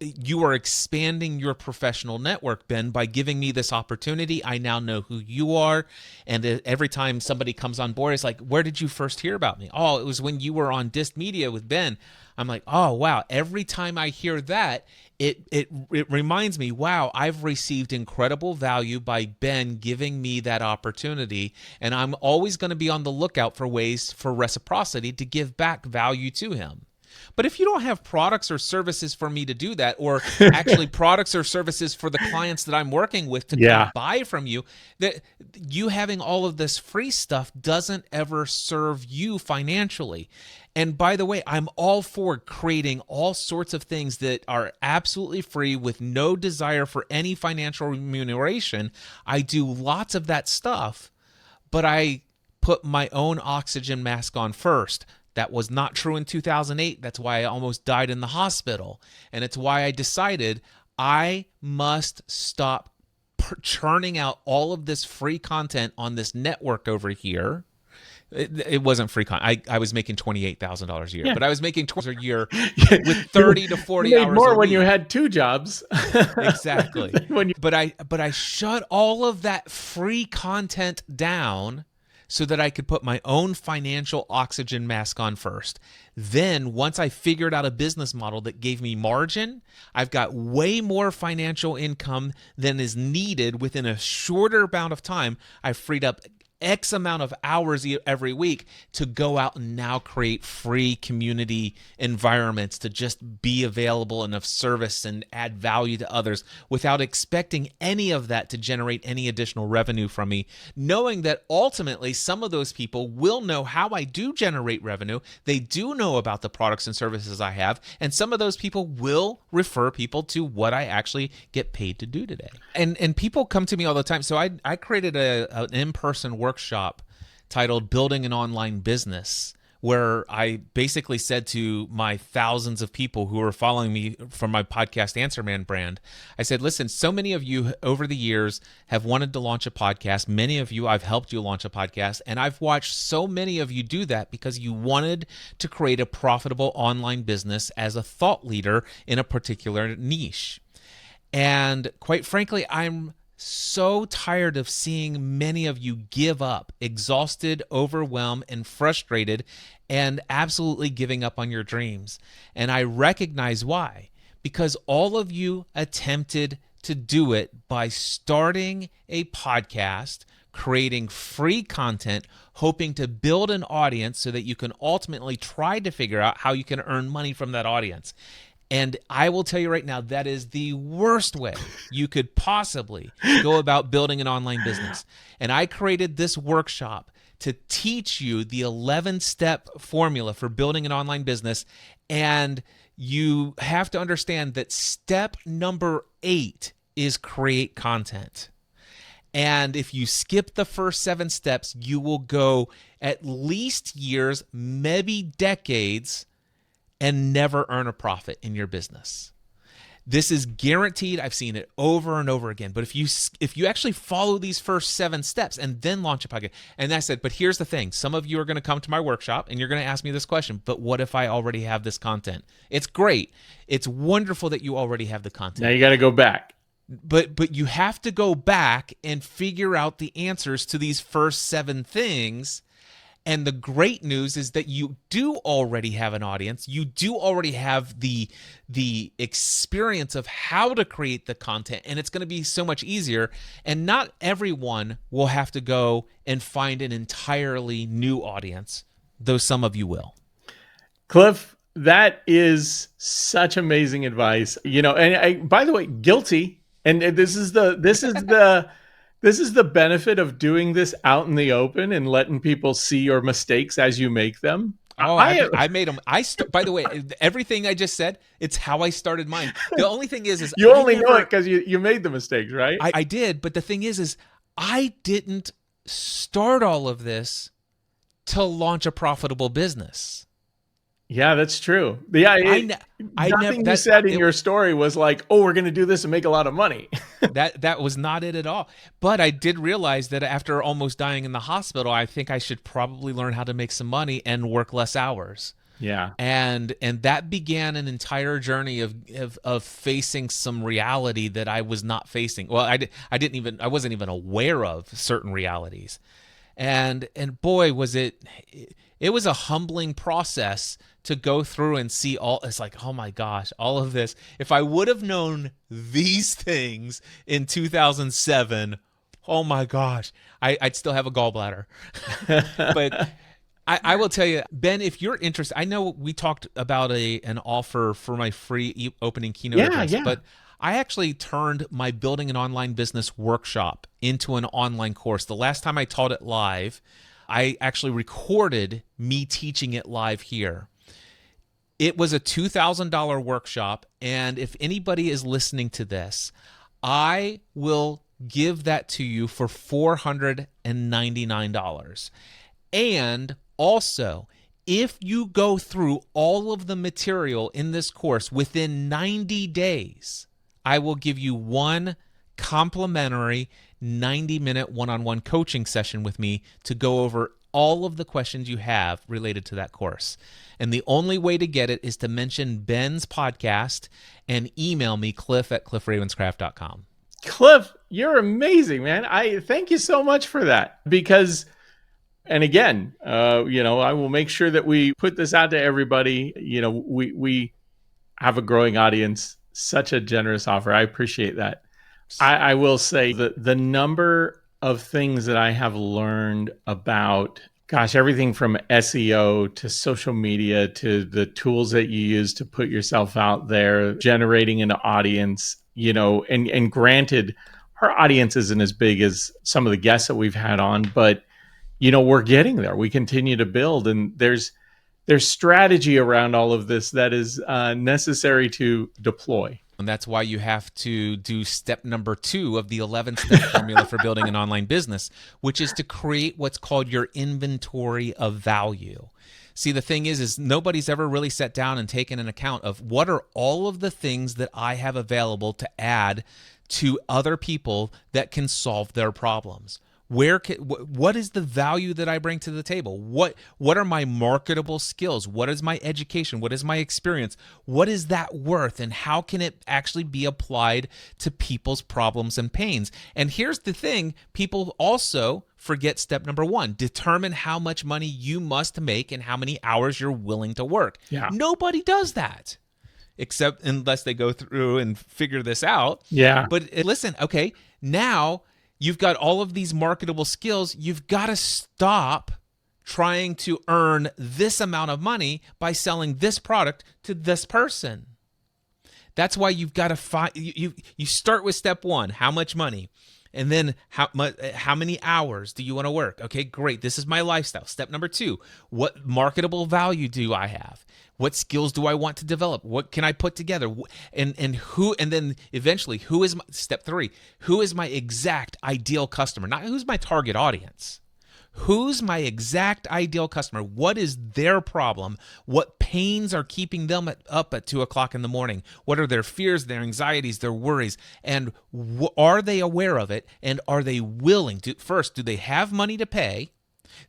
You are expanding your professional network, Ben, by giving me this opportunity. I now know who you are, and every time somebody comes on board, it's like, where did you first hear about me? Oh, it was when you were on Dist Media with Ben. I'm like, oh wow. Every time I hear that, it reminds me, wow, I've received incredible value by Ben giving me that opportunity, and I'm always going to be on the lookout for ways for reciprocity to give back value to him. But if you don't have products or services for me to do that, or actually products or services for the clients that I'm working with to come buy from you, that you having all of this free stuff doesn't ever serve you financially. And by the way, I'm all for creating all sorts of things that are absolutely free with no desire for any financial remuneration. I do lots of that stuff, but I put my own oxygen mask on first. That was not true in 2008. That's why I almost died in the hospital. And it's why I decided I must stop churning out all of this free content on this network over here. It wasn't free content. I was making $28,000 a year, but I was making $20,000 a year with 30 to 40 you made hours more a week. when you had two jobs. Exactly. But I shut all of that free content down so that I could put my own financial oxygen mask on first. Then, once I figured out a business model that gave me margin, I've got way more financial income than is needed within a shorter amount of time. I've freed up X amount of hours every week to go out and now create free community environments to just be available and of service and add value to others without expecting any of that to generate any additional revenue from me, knowing that ultimately some of those people will know how I do generate revenue. They do know about the products and services I have, and some of those people will refer people to what I actually get paid to do today. And people come to me all the time. So I created an in-person workshop titled Building an Online Business, where I basically said to my thousands of people who are following me from my podcast Answer Man brand, I said, listen, so many of you over the years have wanted to launch a podcast. Many of you, I've helped you launch a podcast, and I've watched so many of you do that because you wanted to create a profitable online business as a thought leader in a particular niche. And quite frankly, I'm so tired of seeing many of you give up, exhausted, overwhelmed, and frustrated, and absolutely giving up on your dreams. And I recognize why. Because all of you attempted to do it by starting a podcast, creating free content, hoping to build an audience so that you can ultimately try to figure out how you can earn money from that audience. And I will tell you right now, that is the worst way you could possibly go about building an online business. And I created this workshop to teach you the 11-step formula for building an online business. And you have to understand that step number 8 is create content. And if you skip the first 7 steps, you will go at least years, maybe decades, and never earn a profit in your business. This is guaranteed. I've seen it over and over again. But if you actually follow these first 7 steps and then launch a podcast, and I said, but here's the thing. Some of you are going to come to my workshop and you're going to ask me this question, but what if I already have this content? It's great. It's wonderful that you already have the content. Now you got to go back. But you have to go back and figure out the answers to these first 7 things. And the great news is that you do already have an audience. You do already have the experience of how to create the content, and it's going to be so much easier. And not everyone will have to go and find an entirely new audience, though some of you will. Cliff, that is such amazing advice. And by the way, guilty. And this is the benefit of doing this out in the open and letting people see your mistakes as you make them. Oh, I made them. By the way, everything I just said, it's how I started mine. The only thing is you only know it because you made the mistakes, right? I did, but the thing is I didn't start all of this to launch a profitable business. Yeah, that's true. Yeah, nothing you said in your story was like, "Oh, we're going to do this and make a lot of money." That was not it at all. But I did realize that after almost dying in the hospital, I think I should probably learn how to make some money and work less hours. Yeah. And that began an entire journey of facing some reality that I was not facing. Well, I wasn't even aware of certain realities. And boy, it was a humbling process to go through and see all. It's like, oh my gosh, all of this. If I would have known these things in 2007, oh my gosh, I'd still have a gallbladder. But I will tell you, Ben, if you're interested, I know we talked about an offer for my free opening keynote Yeah, address, yeah. but I actually turned my building an online business workshop into an online course. The last time I taught it live, I actually recorded me teaching it live here. It was a $2,000 workshop, and if anybody is listening to this, I will give that to you for $499. And also, if you go through all of the material in this course within 90 days, I will give you one complimentary 90-minute one-on-one coaching session with me to go over all of the questions you have related to that course. And the only way to get it is to mention Ben's podcast and email me, cliff@cliffravenscraft.com. Cliff, you're amazing, man. I thank you so much for that because, and again, I will make sure that we put this out to everybody. We have a growing audience, such a generous offer. I appreciate that. I will say that the number of things that I have learned about, everything from SEO to social media to the tools that you use to put yourself out there, generating an audience, and granted, our audience isn't as big as some of the guests that we've had on, but we're getting there. We continue to build, and there's strategy around all of this that is necessary to deploy. And that's why you have to do step number 2 of the 11-step formula for building an online business, which is to create what's called your inventory of value. See, the thing is nobody's ever really sat down and taken an account of what are all of the things that I have available to add to other people that can solve their problems. What is the value that I bring to the table? What are my marketable skills? What is my education? What is my experience? What is that worth? And how can it actually be applied to people's problems and pains? And here's the thing, people also forget step number 1. Determine how much money you must make and how many hours you're willing to work. Yeah. Nobody does that. Except unless they go through and figure this out. Yeah. But listen, okay, now you've got all of these marketable skills. You've got to stop trying to earn this amount of money by selling this product to this person. That's why you've got to find. You start with step 1, how much money, and then how many hours do you want to work? Okay, great. This is my lifestyle. Step number 2, what marketable value do I have? What skills do I want to develop? What can I put together? And then eventually, step 3, who is my exact ideal customer? Not who's my target audience. Who's my exact ideal customer? What is their problem? What pains are keeping them up at 2 o'clock in the morning? What are their fears, their anxieties, their worries? And are they aware of it? And are they willing to, first, do they have money to pay?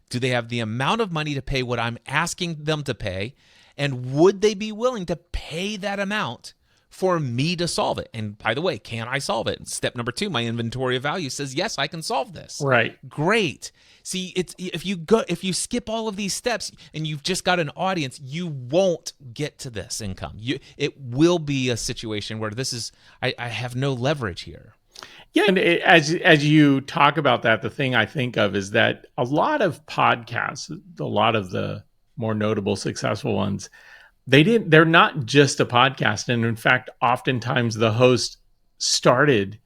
Do they have the amount of money to pay what I'm asking them to pay? And would they be willing to pay that amount for me to solve it? And by the way, can I solve it? Step number 2, my inventory of value says, yes, I can solve this. Right. Great. See, if you skip all of these steps and you've just got an audience, you won't get to this income. It will be a situation where I have no leverage here. Yeah, and as you talk about that, the thing I think of is that a lot of podcasts, a lot of the more notable, successful ones, they're not just a podcast. And in fact, oftentimes the host started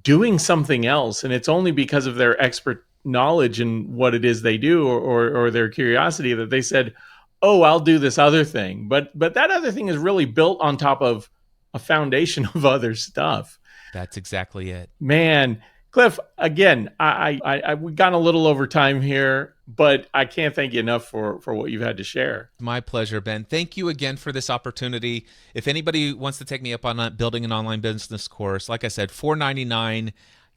doing something else, and it's only because of their expert knowledge in what it is they do or their curiosity that they said, oh, I'll do this other thing. But that other thing is really built on top of a foundation of other stuff. That's exactly it. Man, Cliff, again, we got a little over time here, but I can't thank you enough for what you've had to share. My pleasure, Ben. Thank you again for this opportunity. If anybody wants to take me up on building an online business course, like I said, $499.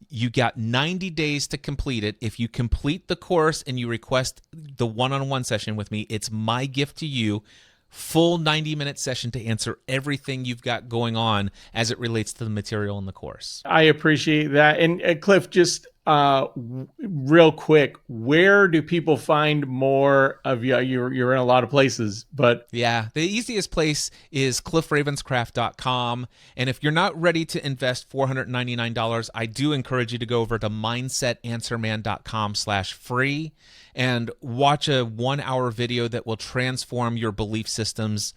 You got 90 days to complete it. If you complete the course and you request the one-on-one session with me, it's my gift to you. full 90-minute session to answer everything you've got going on as it relates to the material in the course. I appreciate that. And Cliff, just real quick, where do people find more of you? You're in a lot of places, but yeah, the easiest place is cliffravenscraft.com. And if you're not ready to invest $499, I do encourage you to go over to mindsetanswerman.com/free and watch a 1-hour video that will transform your belief systems,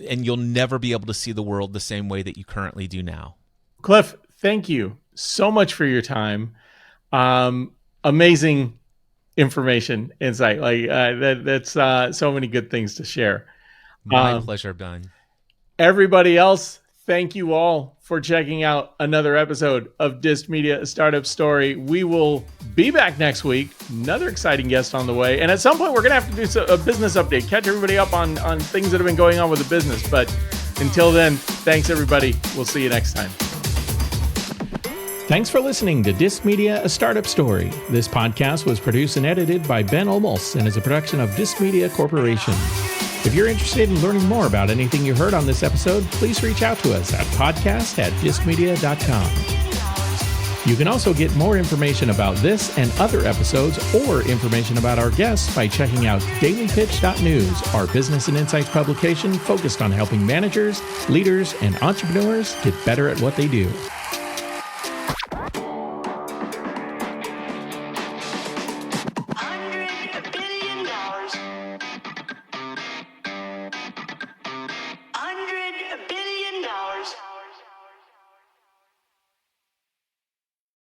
and you'll never be able to see the world the same way that you currently do now. Cliff, thank you so much for your time. Amazing information, insight. That's so many good things to share. My pleasure, Ben. Everybody else, thank you all for checking out another episode of Dist Media, a Startup Story. We will be back next week. Another exciting guest on the way. And at some point, we're going to have to do a business update, catch everybody up on things that have been going on with the business. But until then, thanks, everybody. We'll see you next time. Thanks for listening to Dist Media, a Startup Story. This podcast was produced and edited by Ben Olmos and is a production of Dist Media Corporation. If you're interested in learning more about anything you heard on this episode, please reach out to us at podcast@distmedia.com. You can also get more information about this and other episodes or information about our guests by checking out dailypitch.news, our business and insights publication focused on helping managers, leaders, and entrepreneurs get better at what they do.